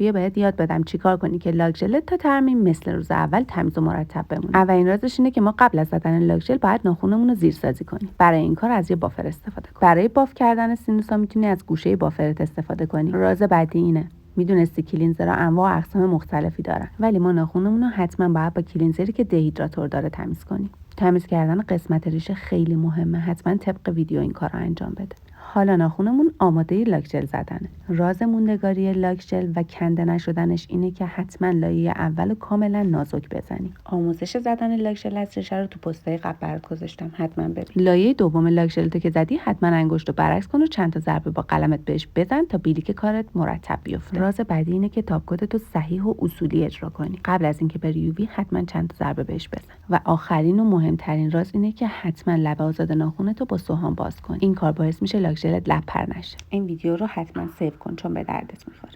بیا بهت یاد بدم چیکار کنی که لاک ژلت تا ترمیم مثل روز اول تمیز و مرتب بمونه. اولین رازش اینه که ما قبل از زدن لاک ژل باید ناخنمون رو زیرسازی کنیم. برای این کار از یه بافر استفاده کن. برای باف کردن سینوسا میتونی از گوشه بافرت استفاده کنی. راز بعدی اینه، میدونستی کلینزرها انواع و اقسام مختلفی دارن، ولی ما ناخنمون رو حتما باید با کلینزری که دهیدراتور داره تمیز کنیم. تمیز کردن قسمت ریشه خیلی مهمه. حتما طبق ویدیو این کار رو انجام بده. حالا ناخنمون آماده لاک ژل زدنه. راز موندگاری لاک ژل و کنده نشدنش اینه که حتما لایه اولو کاملا نازک بزنی. آموزش زدن لاک ژل از ریشه رو تو پستای قبل برات گذاشتم، حتما ببین. لایه دوم لاک ژل که زدی حتما انگشتو برعکس کن و چند تا ضربه با قلمت بهش بزن تا بیلیک کارت مرتب بیفته. راز بعدی اینه که تاپ کدتو صحیح و اصولی اجرا کنی. قبل از اینکه بری یووی حتما چند تا ضربه بهش بزن. و آخرین و مهمترین راز اینه که حتما لبه آزاد ناخنتو با سوهان باز کن. این کار باعث میشه لاک ژلت لب پر نشه. این ویدیو رو حتما سیو کن چون به دردت میخوره.